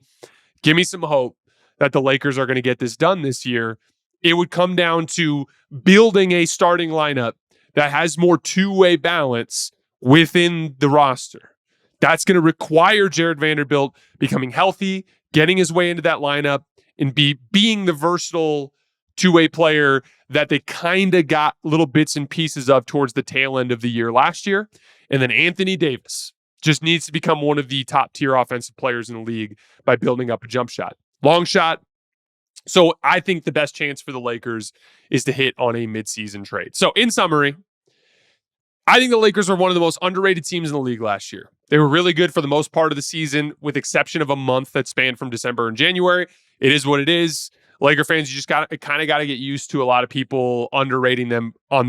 Give me some hope that the Lakers are going to get this done this year. It would come down to building a starting lineup that has more two-way balance within the roster. That's going to require Jared Vanderbilt becoming healthy, getting his way into that lineup, and being the versatile two-way player that they kind of got little bits and pieces of towards the tail end of the year last year. And then Anthony Davis just needs to become one of the top-tier offensive players in the league by building up a jump shot. Long shot. So I think the best chance for the Lakers is to hit on a midseason trade. So in summary, I think the Lakers were one of the most underrated teams in the league last year. They were really good for the most part of the season, with exception of a month that spanned from December and January. It is what it is. Laker fans, you just got to get used to a lot of people underrating them on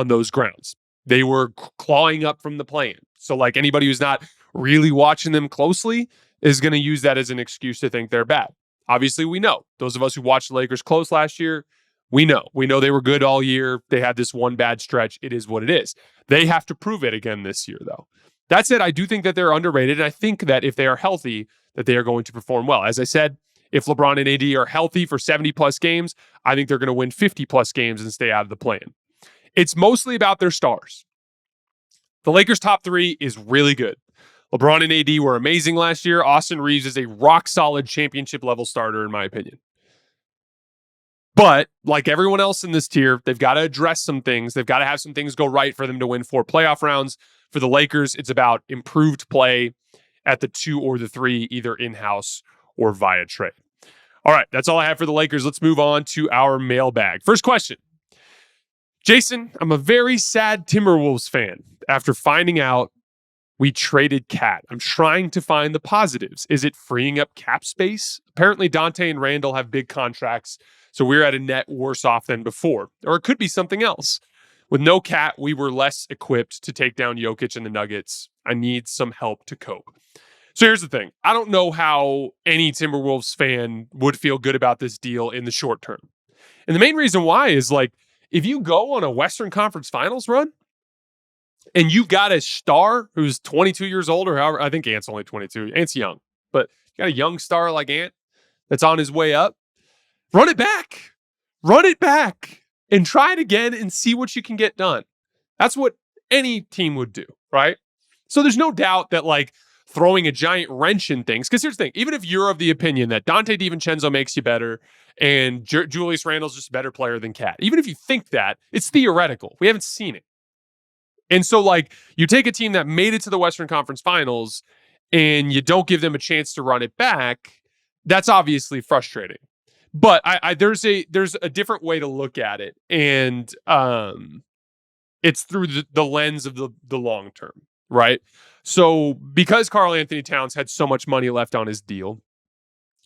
those grounds. They were clawing up from the play-in. So like, anybody who's not really watching them closely is going to use that as an excuse to think they're bad. Obviously, we know. Those of us who watched the Lakers close last year, we know. We know they were good all year. They had this one bad stretch. It is what it is. They have to prove it again this year, though. That said, I do think that they're underrated, and I think that if they are healthy, that they are going to perform well. As I said, if LeBron and AD are healthy for 70-plus games, I think they're going to win 50-plus games and stay out of the play-in. It's mostly about their stars. The Lakers' top 3 is really good. LeBron and AD were amazing last year. Austin Reeves is a rock-solid championship-level starter, in my opinion. But like everyone else in this tier, they've got to address some things. They've got to have some things go right for them to win 4 playoff rounds. For the Lakers, it's about improved play at the 2 or the 3, either in-house or via trade. All right, that's all I have for the Lakers. Let's move on to our mailbag. First question. Jason, I'm a very sad Timberwolves fan after finding out we traded Cat. I'm trying to find the positives. Is it freeing up cap space? Apparently, Dante and Randall have big contracts, so we're at a net worse off than before. Or it could be something else. With no Cat, we were less equipped to take down Jokic and the Nuggets. I need some help to cope. So here's the thing. I don't know how any Timberwolves fan would feel good about this deal in the short term. And the main reason why is, like, if you go on a Western Conference Finals run and you've got a star who's 22 years old, or however, I think Ant's only 22. Ant's young, but you got a young star like Ant that's on his way up. Run it back. Run it back and try it again and see what you can get done. That's what any team would do, right? So there's no doubt that, like, throwing a giant wrench in things. Because here's the thing. Even if you're of the opinion that Dante DiVincenzo makes you better and Julius Randle's just a better player than Cat, even if you think that, it's theoretical. We haven't seen it. And so, like, you take a team that made it to the Western Conference Finals and you don't give them a chance to run it back, that's obviously frustrating. But there's a different way to look at it. And it's through the lens of the long term, right? So because Karl Anthony Towns had so much money left on his deal,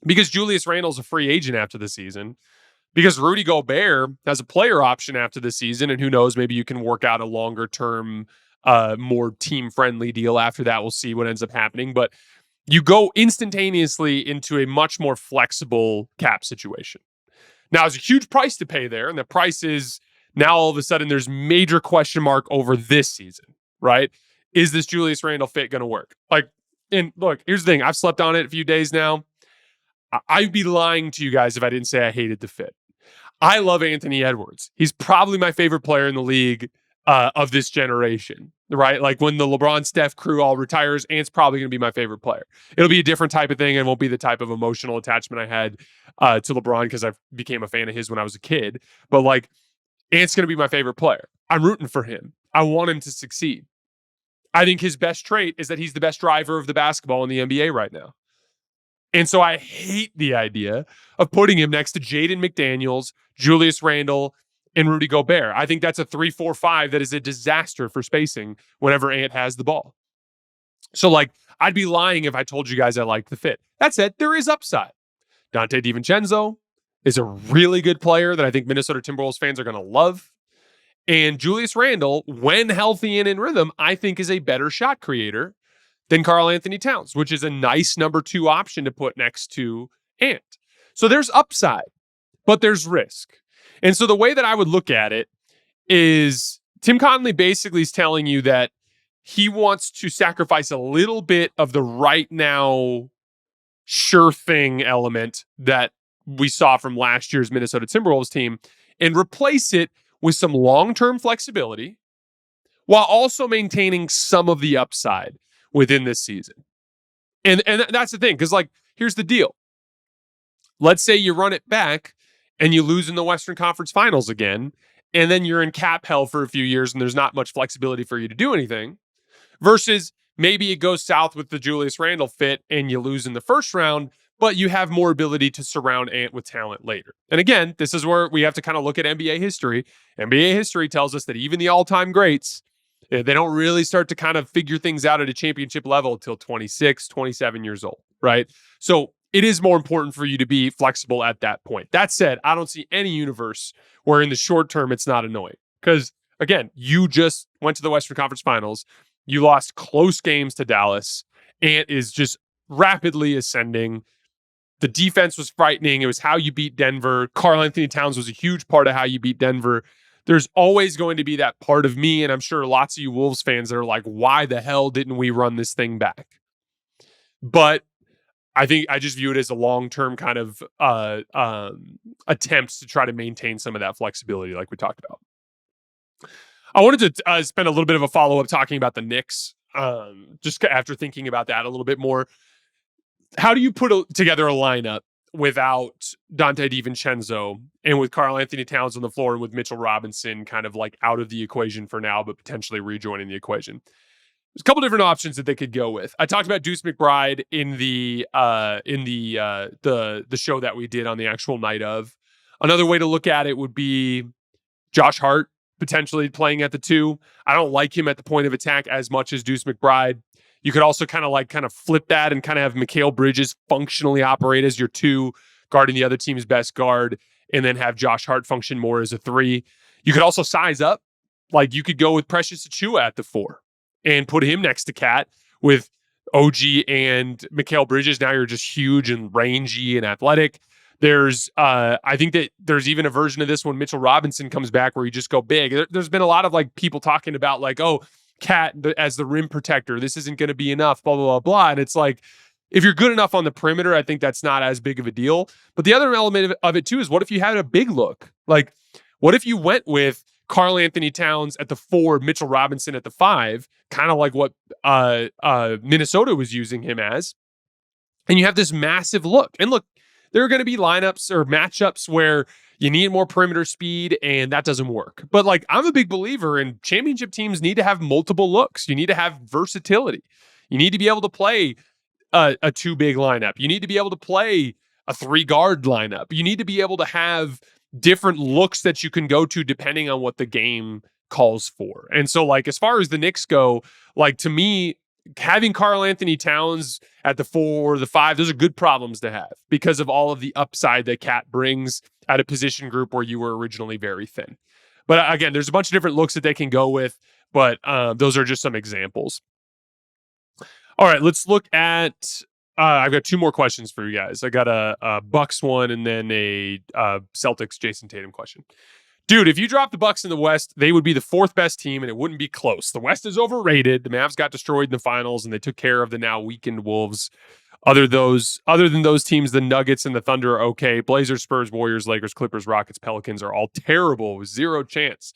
because Julius Randle's a free agent after the season, because Rudy Gobert has a player option after the season, and who knows, maybe you can work out a longer term, more team-friendly deal after that. We'll see what ends up happening. But you go instantaneously into a much more flexible cap situation. Now, there's a huge price to pay there, and the price is now all of a sudden there's major question mark over this season, right? Is this Julius Randle fit going to work? Like, and look, here's the thing. I've slept on it a few days now. I'd be lying to you guys if I didn't say I hated the fit. I love Anthony Edwards. He's probably my favorite player in the league of this generation, right? Like, when the LeBron Steph crew all retires, Ant's probably going to be my favorite player. It'll be a different type of thing and won't be the type of emotional attachment I had to LeBron because I became a fan of his when I was a kid. But, like, Ant's going to be my favorite player. I'm rooting for him. I want him to succeed. I think his best trait is that he's the best driver of the basketball in the NBA right now. And so I hate the idea of putting him next to Jaden McDaniels, Julius Randle, and Rudy Gobert. I think that's a 3-4-5 that is a disaster for spacing whenever Ant has the ball. So, like, I'd be lying if I told you guys I liked the fit. That said, there is upside. Dante DiVincenzo is a really good player that I think Minnesota Timberwolves fans are going to love. And Julius Randle, when healthy and in rhythm, I think is a better shot creator than Karl Anthony Towns, which is a nice number 2 option to put next to Ant. So there's upside, but there's risk. And so the way that I would look at it is Tim Connelly basically is telling you that he wants to sacrifice a little bit of the right now sure thing element that we saw from last year's Minnesota Timberwolves team and replace it with some long-term flexibility while also maintaining some of the upside within this season. And that's the thing, because, like, here's the deal. Let's say you run it back and you lose in the Western Conference Finals again, and then you're in cap hell for a few years and there's not much flexibility for you to do anything, versus maybe it goes south with the Julius Randle fit and you lose in the first round, but you have more ability to surround Ant with talent later. And again, this is where we have to kind of look at NBA history. NBA history tells us that even the all-time greats, they don't really start to kind of figure things out at a championship level until 26, 27 years old, right? So it is more important for you to be flexible at that point. That said, I don't see any universe where in the short term it's not annoying. Because, again, you just went to the Western Conference Finals. You lost close games to Dallas. Ant is just rapidly ascending. The defense was frightening. It was how you beat Denver. Karl Anthony Towns was a huge part of how you beat Denver. There's always going to be that part of me, and I'm sure lots of you Wolves fans that are like, why the hell didn't we run this thing back? But I think I just view it as a long-term kind of attempt to try to maintain some of that flexibility like we talked about. I wanted to spend a little bit of a follow-up talking about the Knicks, just after thinking about that a little bit more. How do you put together a lineup without Dante DiVincenzo and with Karl Anthony Towns on the floor and with Mitchell Robinson kind of like out of the equation for now, but potentially rejoining the equation? There's a couple different options that they could go with. I talked about Deuce McBride in the show that we did on the actual night of. Another way to look at it would be Josh Hart potentially playing at the 2. I don't like him at the point of attack as much as Deuce McBride. You could also kind of flip that and kind of have Mikal Bridges functionally operate as your 2, guarding the other team's best guard, and then have Josh Hart function more as a 3. You could also size up. Like, you could go with Precious Achiuwa at the 4 and put him next to Cat with OG and Mikal Bridges. Now you're just huge and rangy and athletic. I think that there's even a version of this when Mitchell Robinson comes back where you just go big. There's been a lot of like people talking about like, oh, Cat as the rim protector, this isn't going to be enough, blah, blah, blah, blah. And it's like, if you're good enough on the perimeter, I think that's not as big of a deal. But the other element of it too is, what if you had a big look? Like, what if you went with Karl Anthony Towns at the 4, Mitchell Robinson at the 5, kind of like what Minnesota was using him as, and you have this massive look. And look, there are going to be lineups or matchups where you need more perimeter speed and that doesn't work. But like, I'm a big believer in championship teams need to have multiple looks. You need to have versatility. You need to be able to play a 2 big lineup. You need to be able to play a 3 guard lineup. You need to be able to have different looks that you can go to depending on what the game calls for. And so like, as far as the Knicks go, like, to me, having Karl Anthony Towns at the 4 or the 5, those are good problems to have because of all of the upside that Cat brings at a position group where you were originally very thin. But again, there's a bunch of different looks that they can go with, but those are just some examples. All right, let's look at I've got 2 more questions for you guys. I got a Bucks one and then a Celtics Jason Tatum question. Dude, if you drop the Bucks in the West, they would be the 4th best team and it wouldn't be close. The West is overrated. The Mavs got destroyed in the finals and they took care of the now weakened Wolves. Other than those teams, the Nuggets and the Thunder are okay. Blazers, Spurs, Warriors, Lakers, Clippers, Rockets, Pelicans are all terrible with 0 chance.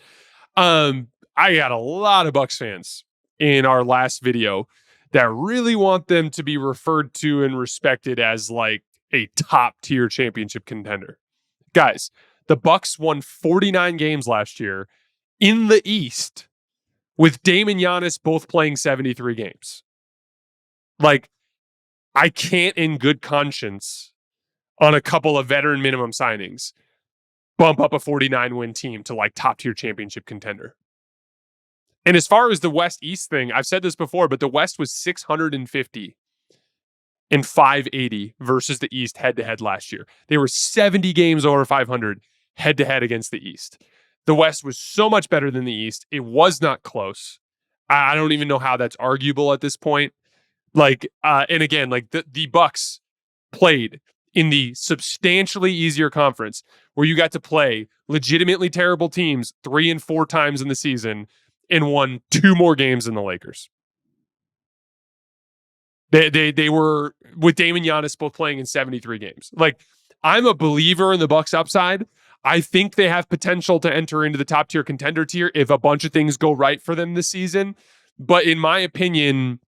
I got a lot of Bucks fans in our last video that really want them to be referred to and respected as like a top tier championship contender. Guys, the Bucks won 49 games last year in the East with Dame and Giannis both playing 73 games. Like, I can't in good conscience on a couple of veteran minimum signings bump up a 49-win team to like top tier championship contender. And as far as the West-East thing, I've said this before, but the West was 650 and 580 versus the East head-to-head last year. They were 70 games over 500 head-to-head against the East. The West was so much better than the East. It was not close. I don't even know how that's arguable at this point. Like, and again, like the Bucks played in the substantially easier conference where you got to play legitimately terrible teams 3 and 4 times in the season and won 2 more games than the Lakers. They were with Dame and Giannis both playing in 73 games. Like, I'm a believer in the Bucks upside. I think they have potential to enter into the top tier contender tier if a bunch of things go right for them this season. But in my opinion,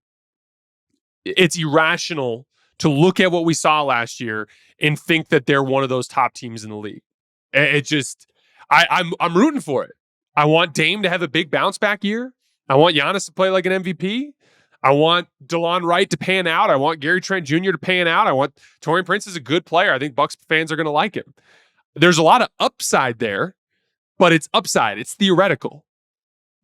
it's irrational to look at what we saw last year and think that they're one of those top teams in the league. It just, I'm rooting for it. I want Dame to have a big bounce back year. I want Giannis to play like an MVP. I want DeLon Wright to pan out. I want Gary Trent Jr. to pan out. I want Taurean Prince is a good player. I think Bucks fans are going to like him. There's a lot of upside there, but it's upside. It's theoretical.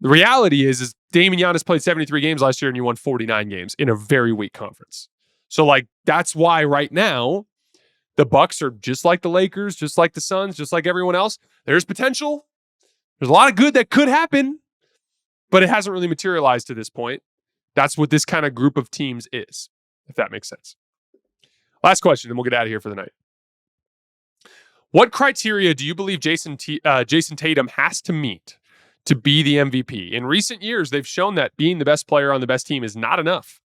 The reality is Dame and Giannis played 73 games last year and you won 49 games in a very weak conference. So like, that's why right now the Bucks are just like the Lakers, just like the Suns, just like everyone else. There's potential. There's a lot of good that could happen, but it hasn't really materialized to this point. That's what this kind of group of teams is, if that makes sense. Last question, and we'll get out of here for the night. What criteria do you believe Jason Tatum has to meet to be the MVP? In recent years, they've shown that being the best player on the best team is not enough.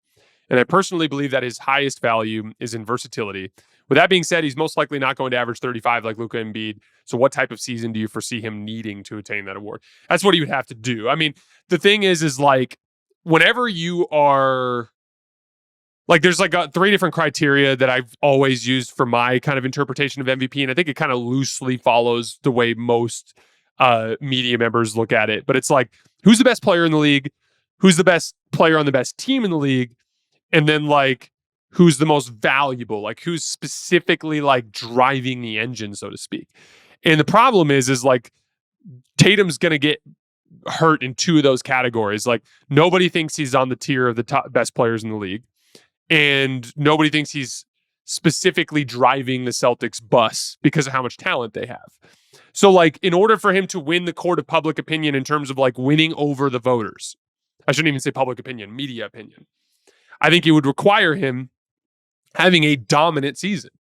And I personally believe that his highest value is in versatility. With that being said, he's most likely not going to average 35 like Luka Embiid. So what type of season do you foresee him needing to attain that award? That's what he would have to do. I mean, the thing is like, whenever you are, like, there's like 3 different criteria that I've always used for my kind of interpretation of MVP. And I think it kind of loosely follows the way most media members look at it. But it's like, who's the best player in the league? who's the best player on the best team in the league, and then like who's the most valuable, like who's specifically like driving the engine, so to speak. And the problem is like Tatum's going to get hurt in two of those categories. Like nobody thinks he's on the tier of the top best players in the league, and nobody thinks he's specifically driving the Celtics bus because of how much talent they have. So like in order for him to win the court of public opinion in terms of like winning over the voters, I shouldn't even say public opinion, media opinion, I think it would require him having a dominant season.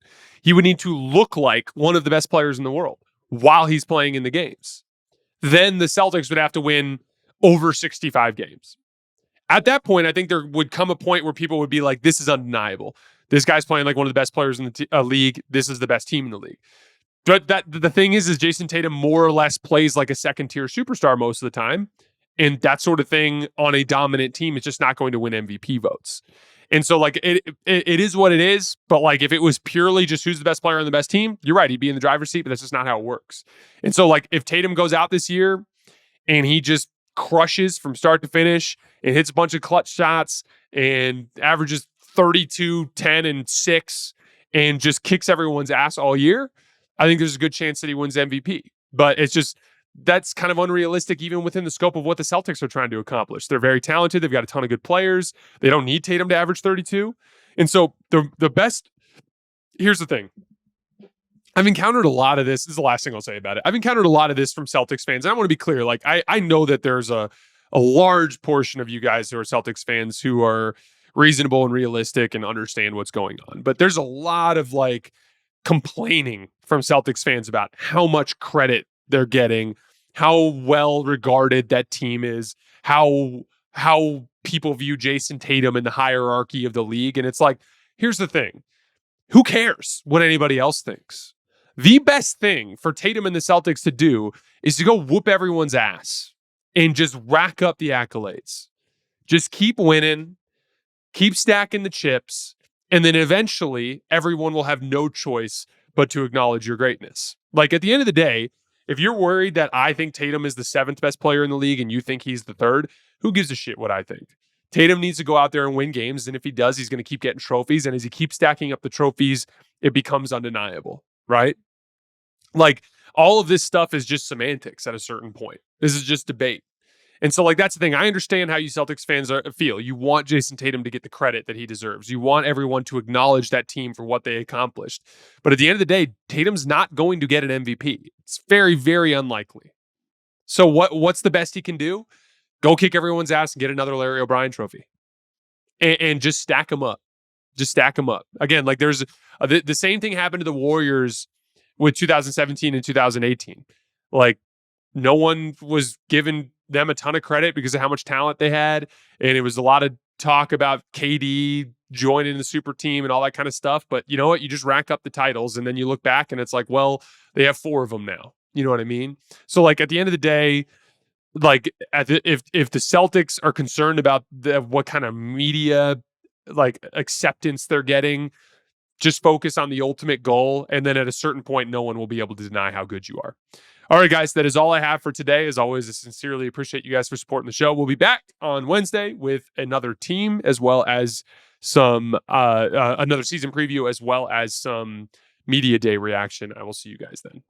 He would need to look like one of the best players in the world while he's playing in the games. Then the Celtics would have to win over 65 games. At that point, I think there would come a point where people would be like, this is undeniable. This guy's playing like one of the best players in the league. This is the best team in the league. But the thing is Jason Tatum more or less plays like a second-tier superstar most of the time. And that sort of thing on a dominant team is just not going to win MVP votes. And so like it is what it is. But like if it was purely just who's the best player on the best team, you're right, he'd be in the driver's seat, but that's just not how it works. And so like if Tatum goes out this year and he just crushes from start to finish and hits a bunch of clutch shots and averages 32, 10, and 6 and just kicks everyone's ass all year, I think there's a good chance that he wins MVP. But it's just, that's kind of unrealistic even within the scope of what the Celtics are trying to accomplish. They're very talented. They've got a ton of good players. They don't need Tatum to average 32. And so the best, here's the thing. I've encountered a lot of this. This is the last thing I'll say about it. I've encountered a lot of this from Celtics fans. And I want to be clear. Like I know that there's a large portion of you guys who are Celtics fans who are reasonable and realistic and understand what's going on. But there's a lot of like complaining from Celtics fans about how much credit they're getting, how well regarded that team is, how people view Jason Tatum in the hierarchy of the league. And it's like, here's the thing. Who cares what anybody else thinks? The best thing for Tatum and the Celtics to do is to go whoop everyone's ass and just rack up the accolades. Just keep winning, keep stacking the chips, and then eventually everyone will have no choice but to acknowledge your greatness. Like at the end of the day, if you're worried that I think Tatum is the 7th best player in the league and you think he's the 3rd, who gives a shit what I think? Tatum needs to go out there and win games, and if he does, he's going to keep getting trophies, and as he keeps stacking up the trophies, it becomes undeniable, right? Like, all of this stuff is just semantics at a certain point. This is just debate. And so, like, that's the thing. I understand how you Celtics fans feel. You want Jason Tatum to get the credit that he deserves. You want everyone to acknowledge that team for what they accomplished. But at the end of the day, Tatum's not going to get an MVP. It's very, very unlikely. So what's the best he can do? Go kick everyone's ass and get another Larry O'Brien trophy. And just stack them up. Just stack them up. Again, like there's the same thing happened to the Warriors with 2017 and 2018. Like, no one was giving them a ton of credit because of how much talent they had. And it was a lot of talk about KD joining the super team and all that kind of stuff. But you know what? You just rack up the titles and then you look back and it's like, well, they have 4 of them now. You know what I mean? So like at the end of the day, like if the Celtics are concerned about what kind of media like acceptance they're getting, just focus on the ultimate goal. And then at a certain point, no one will be able to deny how good you are. All right, guys, that is all I have for today. As always, I sincerely appreciate you guys for supporting the show. We'll be back on Wednesday with another team, as well as some another season preview, as well as some media day reaction. I will see you guys then.